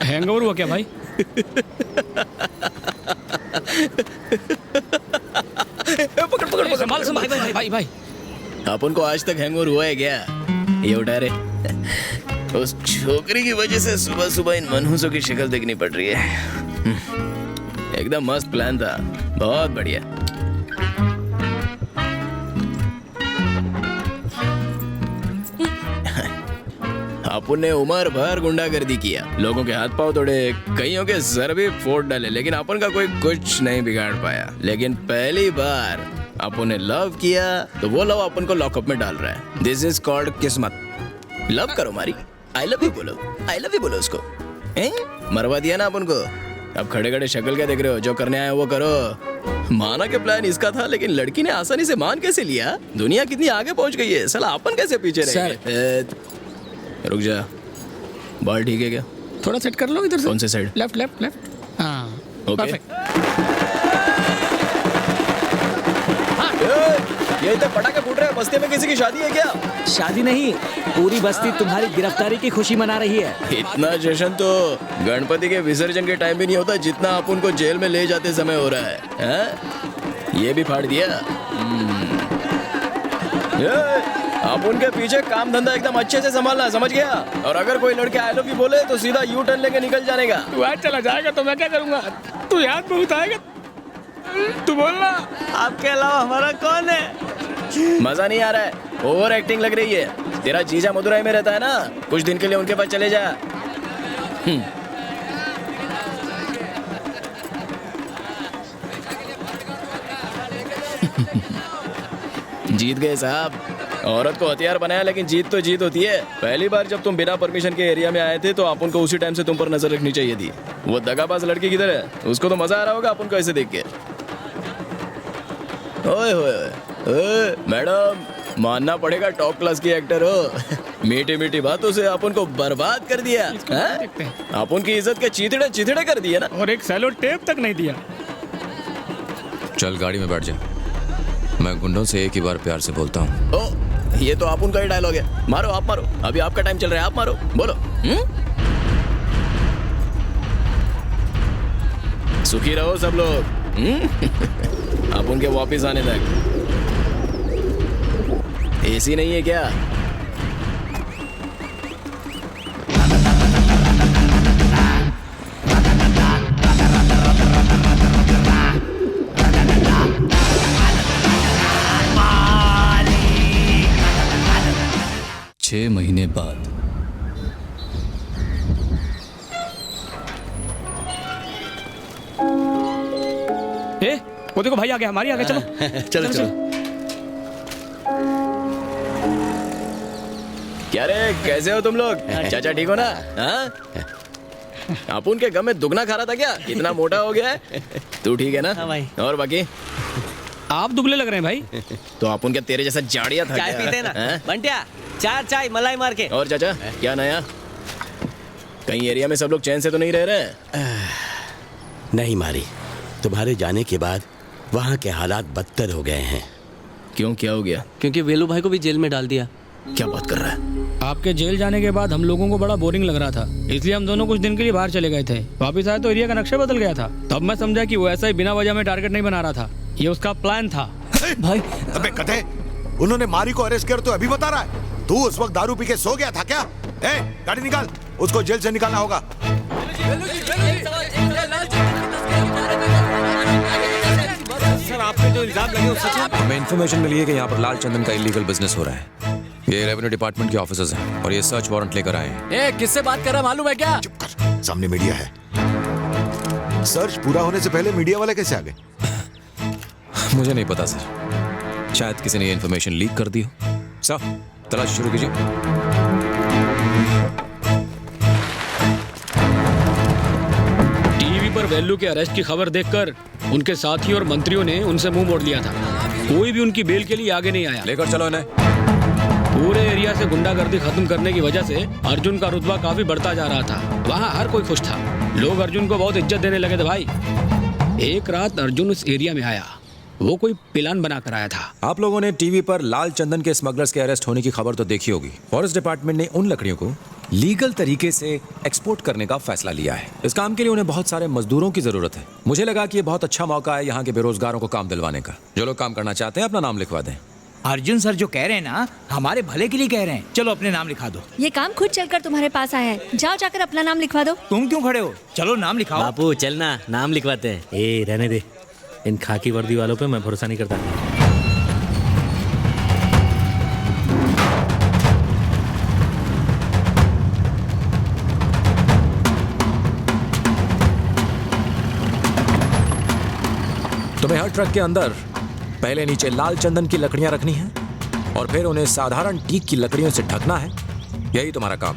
Hangover हुआ क्या भाई? पकड़ पकड़ पकड़ संभाल संभाल भाई भाई भाई। अपन को आज तक हैंगओवर हुआ है क्या? ये उठा रे। उस छोकरी की वजह से सुबह सुबह इन मनहूसों की शक्ल देखनी पड़ रही है। एकदम मस्त प्लान था, बहुत बढ़िया। अपन ने उम्र भर गुंडागर्दी किया, लोगों के हाथ पांव तोड़े, कईयों के सर भी फोड़ डाले, लेकिन अपन का कोई कुछ नहीं बिगाड़ पाया। लेकिन पहली बार अपन ने लव किया तो वो लव अपन को लॉकअप में डाल रहा है। दिस इज कॉल्ड किस्मत। लव करो मारी, आई लव यू बोलो, आई लव यू बोलो उसको। मरवा दिया ना अपन को। अब खड़े खड़े शक्ल क्या देख रहे हो? जो करने आए वो करो। माना के प्लान इसका था, लेकिन लड़की ने आसानी से मान कैसे लिया? दुनिया कितनी आगे पहुंच गई है, साला अपन कैसे पीछे रह गए? रुक जा, बाल ठीक है क्या? थोड़ा सेट कर लो इधर से। कौन से साइड? Left left left. हाँ ओके। परफेक्ट। ये इतने पटाखे फूट रहे हैं, बस्ती में किसी की शादी है क्या? शादी नहीं, पूरी बस्ती तुम्हारी गिरफ्तारी की खुशी मना रही है। इतना जश्न तो गणपति के विसर्जन के टाइम भी नहीं होता जितना अपन को जेल में ले जाते समय हो रहा है, हैं? ये भी फाड़ दिया। अपन के पीछे काम धंधा एकदम अच्छे से संभालना, समझ गया? और अगर कोई लड़के आई लव यू बोले तो सीधा यू टर्न लेके निकल जाने का। तू आज चला जाएगा तो मैं क्या करूँगा? तू याद बहुत आएगा, तू बोलना। आपके अलावा हमारा कौन है? मजा नहीं आ रहा है, ओवर एक्टिंग लग रही है। तेरा जीजा मदुरई में रहता है ना, कुछ दिन के लिए उनके पास चले जा। जीत गए साहब। औरत को हथियार बनाया, लेकिन जीत तो जीत होती है। पहली बार जब तुम बिना परमिशन के एरिया में आए थे तो अपन को उसी टाइम से तुम पर नजर रखनी चाहिए थी। वो दगाबाज लड़की किधर है? उसको तो मजा आ रहा होगा अपन को ऐसे देख के। ओए ओए मैडम, मानना पड़ेगा टॉप क्लास की एक्टर हो। मीठी मीठी बातों से अपन को बर्बाद कर दिया। अपन की इज्जत के चीथड़े चीथड़े कर दिए ना। और एक सैलो टेप तक नहीं दिया। चल गाड़ी में बैठ जा, मैं गुंडों से एक ही बार प्यार से बोलता हूँ। ओ, ये तो आप उनका ही डायलॉग है। मारो, आप मारो, अभी आपका टाइम चल रहा है, आप मारो, बोलो। सुखी रहो सब लोग। आप उनके वापिस आने तक। एसी नहीं है क्या? छह महीने बाद वो देखो भाई आ गया, हमारी आ गया। चलो चलो चलो। क्या रे, कैसे हो तुम लोग? चाचा ठीक हो ना? अपन के गम में दुगना खा रहा था क्या? इतना मोटा हो गया है? तू ठीक है ना? हाँ भाई। और बाकी आप दुबले लग रहे हैं भाई। तो अपन क्या तेरे जैसा जाड़िया था चाय क्या? पीते ना हैं? बंटिया, चाय मलाई मार के। और चाचा क्या नया? कहीं एरिया में सब लोग चैन से तो नहीं रह रहे? नहीं मारी, तुम्हारे जाने के बाद वहाँ के हालात बदतर हो गए हैं। क्यों, क्या हो गया? क्योंकि वेलू भाई को भी जेल में डाल दिया। क्या बात कर रहा है? आपके जेल जाने के बाद हम लोगों को बड़ा बोरिंग लग रहा था, इसलिए हम दोनों कुछ दिन के लिए बाहर चले गए थे। वापिस आए तो एरिया का नक्शा बदल गया था। तब मैं समझा कि वो ऐसा ही बिना वजह में टारगेट नहीं बना रहा था, ये उसका प्लान था। भाई अबे कथे, उन्होंने मारी को अरेस्ट कर तो अभी बता रहा है? तू उस वक्त दारू पी के सो गया था क्या? गाड़ी निकाल, उसको जेल से निकालना होगा। सर, आपने जो इल्जाम लगे वो सच है? हमें इन्फॉर्मेशन मिली है कि यहाँ पर लाल चंदन का इलीगल बिजनेस हो रहा है। ये रेवेन्यू डिपार्टमेंट के ऑफिसर्स हैं और ये सर्च वारंट लेकर आए हैं। किससे बात कर रहा मालूम है क्या? चुप कर, सामने मीडिया है। सर्च पूरा होने से पहले मीडिया वाले कैसे आ गए? मुझे नहीं पता सर, शायद किसी ने ये इन्फॉर्मेशन लीक कर दी हो। सर तलाश शुरू कीजिए। टीवी पर वेल्लू के अरेस्ट की खबर देखकर उनके साथी और मंत्रियों ने उनसे मुंह मोड़ लिया था। कोई भी उनकी बेल के लिए आगे नहीं आया। लेकर चलो इन्हें। पूरे एरिया से गुंडागर्दी खत्म करने की वजह से अर्जुन का रुतबा काफी बढ़ता जा रहा था। वहाँ हर कोई खुश था, लोग अर्जुन को बहुत इज्जत देने लगे थे भाई। एक रात अर्जुन उस एरिया में आया, वो कोई प्लान बना कर आया था। आप लोगों ने टीवी पर लाल चंदन के स्मगलर्स के अरेस्ट होने की खबर तो देखी होगी। फॉरेस्ट डिपार्टमेंट ने उन लकड़ियों को लीगल तरीके से एक्सपोर्ट करने का फैसला लिया है। इस काम के लिए उन्हें बहुत सारे मजदूरों की जरूरत है। मुझे लगा कि ये बहुत अच्छा मौका है यहाँ के बेरोजगारों को काम दिलवाने का। जो लोग काम करना चाहते हैं अपना नाम लिखवा दें। अर्जुन सर जो कह रहे हैं ना, हमारे भले के लिए कह रहे हैं। चलो अपने नाम लिखा दो। ये काम खुद चलकर तुम्हारे पास आया है, जाओ जाकर अपना नाम लिखवा दो। तुम क्यों खड़े हो? चलो नाम लिखाओ। बापू चलना, नाम लिखवाते हैं। ए रहने दे, इन खाकी वर्दी वालों पे मैं भरोसा नहीं करता। तुम्हें हर ट्रक के अंदर पहले नीचे लाल चंदन की लकड़ियां रखनी है और फिर उन्हें साधारण टीक की लकड़ियों से ढकना है। यही तुम्हारा काम।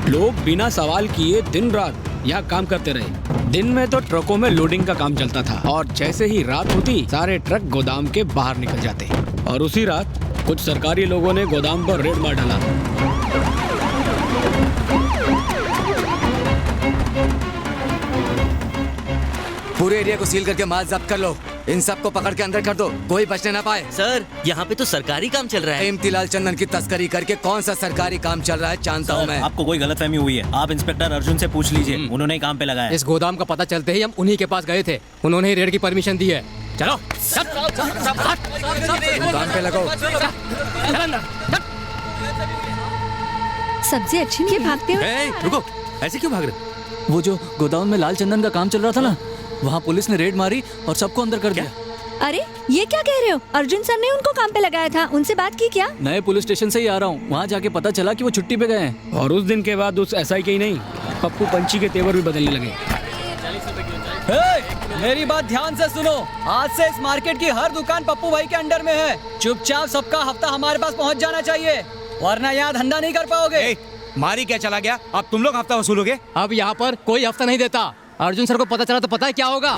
लोग बिना सवाल किए दिन रात यहाँ काम करते रहे। दिन में तो ट्रकों में लोडिंग का काम चलता था और जैसे ही रात होती सारे ट्रक गोदाम के बाहर निकल जाते। और उसी रात कुछ सरकारी लोगों ने गोदाम पर रेड मार डाला। पूरे एरिया को सील करके माल जब्त कर लो। इन सबको पकड़ के अंदर कर दो, कोई बचने ना पाए। सर यहाँ पे तो सरकारी काम चल रहा है। इम्तिलाल चंदन की तस्करी करके कौन सा सरकारी काम चल रहा है जानता हूँ मैं। आपको कोई गलतफहमी हुई है, आप इंस्पेक्टर अर्जुन से पूछ लीजिए, उन्होंने ही काम पे लगाया। इस गोदाम का पता चलते ही हम उन्हीं के पास गए थे, उन्होंने ही रेड की परमिशन दी है। चलो काम पे लगो। सब्जी अच्छी नहीं है, भागते हुए। रुको, ऐसे क्यों भाग रहे? वो जो गोदाम में लाल चंदन का काम चल रहा था ना, वहाँ पुलिस ने रेड मारी और सबको अंदर कर दिया। अरे ये क्या कह रहे हो? अर्जुन सर ने उनको काम पे लगाया था, उनसे बात की क्या? नए पुलिस स्टेशन से ही आ रहा हूँ, वहाँ जाके पता चला कि वो छुट्टी पे गए हैं। और उस दिन के बाद उस एसआई के ही नहीं, पप्पू पंची के तेवर भी बदलने लगे। मेरी बात ध्यान से सुनो, आज से इस मार्केट की हर दुकान पप्पू भाई के अंडर में है। चुपचाप सबका हफ्ता हमारे पास पहुंच जाना चाहिए, वरना यहाँ धंधा नहीं कर पाओगे। मारी क्या चला गया? अब तुम लोग हफ्ता वसूलोगे? अब यहाँ पर कोई हफ्ता नहीं देता। अर्जुन सर को पता चला तो पता है क्या होगा?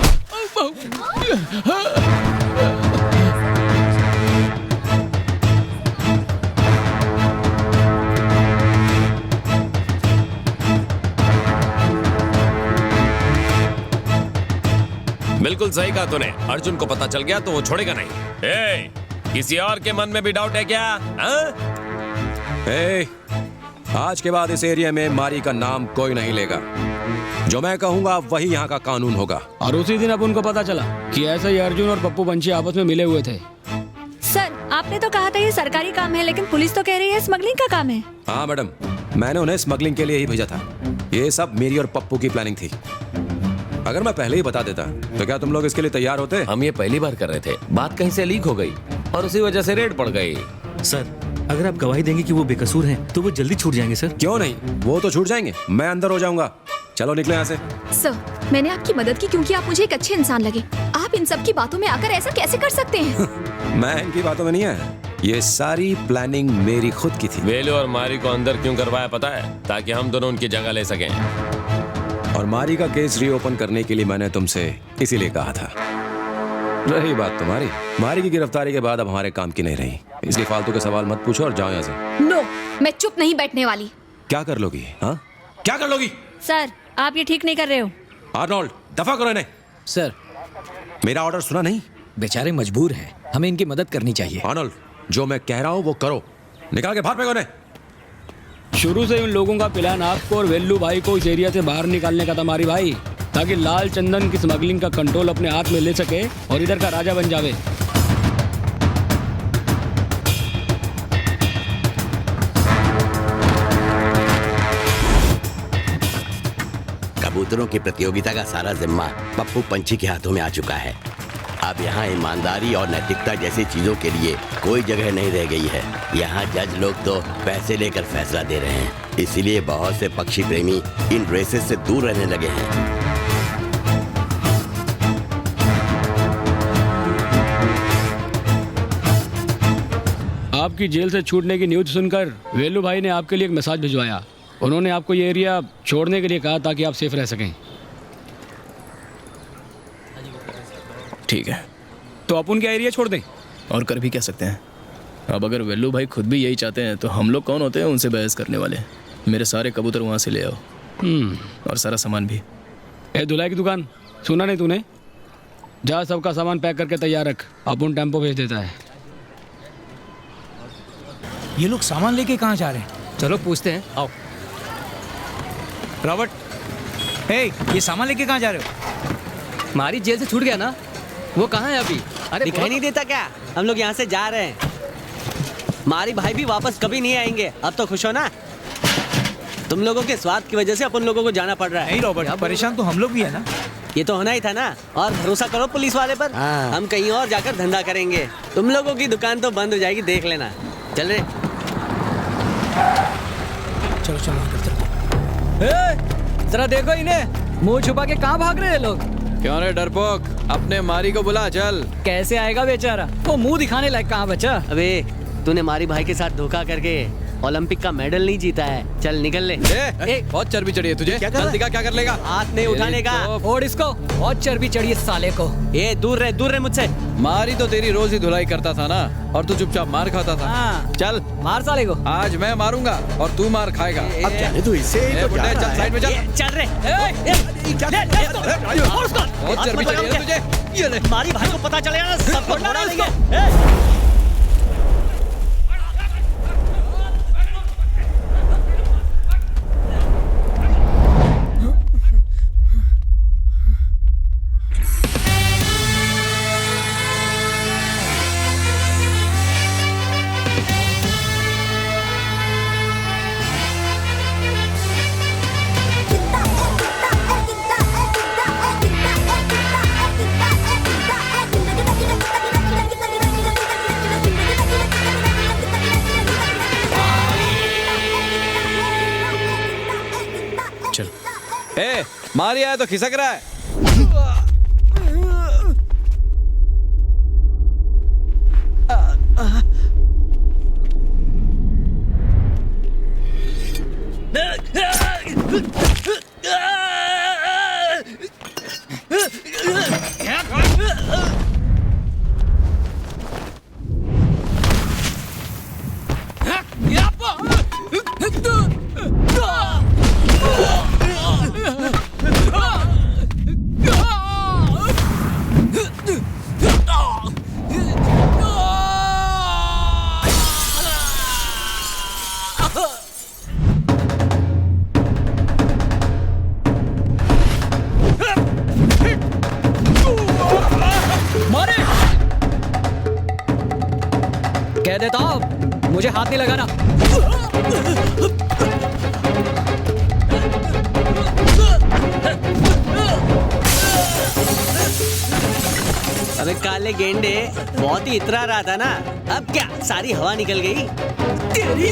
बिल्कुल सही कहा तूने। अर्जुन को पता चल गया तो वो छोड़ेगा नहीं। ए, किसी और के मन में भी डाउट है क्या? आज के बाद इस एरिया में मारी का नाम कोई नहीं लेगा। जो मैं कहूंगा वही यहाँ का कानून होगा। और उसी दिन अब उनको पता चला कि ऐसा ही अर्जुन और पप्पू पंची आपस में मिले हुए थे। सर आपने तो कहा था ये सरकारी काम है, लेकिन पुलिस तो कह रही है स्मगलिंग का काम है। हाँ मैडम, मैंने उन्हें स्मगलिंग के लिए ही भेजा था। ये सब मेरी और पप्पू की प्लानिंग थी। अगर मैं पहले ही बता देता तो क्या तुम लोग इसके लिए तैयार होते? हम ये पहली बार कर रहे थे, बात कहीं से लीक हो गई और उसी वजह से रेड पड़ गई। सर अगर आप गवाही देंगे कि वो बेकसूर हैं, तो वो जल्दी छूट जाएंगे। सर क्यों नहीं, वो तो छूट जाएंगे, मैं अंदर हो जाऊंगा। चलो निकले यहाँ से। सर मैंने आपकी मदद की क्योंकि आप मुझे एक अच्छे इंसान लगे। आप इन सब की बातों में आकर ऐसा कैसे कर सकते हैं? मैं इनकी बातों में नहीं आया, ये सारी प्लानिंग मेरी खुद की थी। वेलू और मारी को अंदर क्यों करवाया पता है? ताकि हम दोनों उनकी जगह ले सकें। और मारी का केस रीओपन करने के लिए मैंने तुमसे इसीलिए कहा था। रही बात तुम्हारी, मारी की गिरफ्तारी के बाद अब हमारे काम की नहीं रही, इसलिए फालतू के सवाल मत पूछो और जाओ यहाँ से। नो, मैं चुप नहीं बैठने वाली। क्या कर लोगी? हाँ क्या कर लोगी? सर आप ये ठीक नहीं कर रहे हो। आर्नोल्ड दफा करो इन्हें। सर मेरा ऑर्डर सुना नहीं? बेचारे मजबूर हैं, हमें इनकी मदद करनी चाहिए। आर्नोल्ड जो मैं कह रहा हूँ वो करो, निकाल के बाहर फेंको इन्हें। शुरू से उन लोगों का प्लान आपको और वेल्लू भाई को इस एरिया से बाहर निकालने का था मारी भाई, ताकि लाल चंदन की स्मगलिंग का कंट्रोल अपने हाथ में ले सके और इधर का राजा बन जावे। कबूतरों की प्रतियोगिता का सारा जिम्मा पप्पू पंची के हाथों में आ चुका है। अब यहाँ ईमानदारी और नैतिकता जैसी चीजों के लिए कोई जगह नहीं रह गई है। यहाँ जज लोग तो पैसे लेकर फैसला दे रहे हैं, इसीलिए बहुत से पक्षी प्रेमी इन रेसेस से दूर रहने लगे हैं। आपकी जेल से छूटने की न्यूज सुनकर वेलू भाई ने आपके लिए एक मैसेज भिजवाया। उन्होंने आपको ये एरिया छोड़ने के लिए कहा ताकि आप सेफ रह सकें। ठीक है, तो आप उनका एरिया छोड़ दें। और कर भी क्या सकते हैं? अब अगर वेल्लू भाई खुद भी यही चाहते हैं तो हम लोग कौन होते हैं उनसे बहस करने वाले? मेरे सारे कबूतर वहाँ से ले आओ और सारा सामान भी। ए धुलाई की दुकान, सुना नहीं तूने? जा सबका सामान पैक करके तैयार रख, अपुन टेम्पो भेज देता है। ये लोग सामान लेके कहाँ जा रहे हैं? चलो पूछते हैं, आओ। रॉबर्ट, ये सामान लेके कहाँ जा रहे हो? मारी जेल से छूट गया ना, वो कहाँ है अभी? अरे दिखाई नहीं देता क्या? हम लोग यहाँ से जा रहे हैं। मारी भाई भी वापस कभी नहीं आएंगे। अब तो खुश हो ना? तुम लोगों के स्वार्थ की वजह से अपन लोगों को जाना पड़ रहा है। नहीं रॉबर्ट, परेशान तो हम लोग भी है ना। ये तो होना ही था ना। और भरोसा करो पुलिस वाले पर, हम कहीं और जाकर धंधा करेंगे। तुम लोगों की दुकान तो बंद हो जाएगी, देख लेना। चल रहे? चलो चलो। जरा देखो इन्हें, मुंह छुपा के कहाँ भाग रहे हैं लोग? क्यों रे डरपोक, अपने मारी को बुला चल। कैसे आएगा बेचारा, वो मुंह दिखाने लायक कहाँ बचा? अबे तूने मारी भाई के साथ धोखा करके ओलंपिक का मेडल नहीं जीता है। चल निकल ले। बहुत चर्बी चढ़ी है तुझे। क्या कर रहा है? जल्दी क्या कर लेगा? हाथ नहीं उठाने का। और इसको बहुत चर्बी चढ़ी है साले को। दूर रहे मुझसे। मारी तो तेरी रोज ही धुलाई करता था ना, और तू चुपचाप मार खाता था। हाँ। चल मार साले को। आज मैं मारूंगा और तू मार खाएगा। अब जाने तू इससे चल साइड में चल। चल रहे। बहुत चर्बी चढ़ी है तुझे। ये ले। मारी भाई को पता चलेगा ना, सबको छोड़ा देंगे। मारी आया तो खिसक रहा है। कह देता हूं, मुझे हाथ नहीं लगाना। अबे काले गेंडे, बहुत ही इतरा रहा था ना। अब क्या सारी हवा निकल गई तेरी।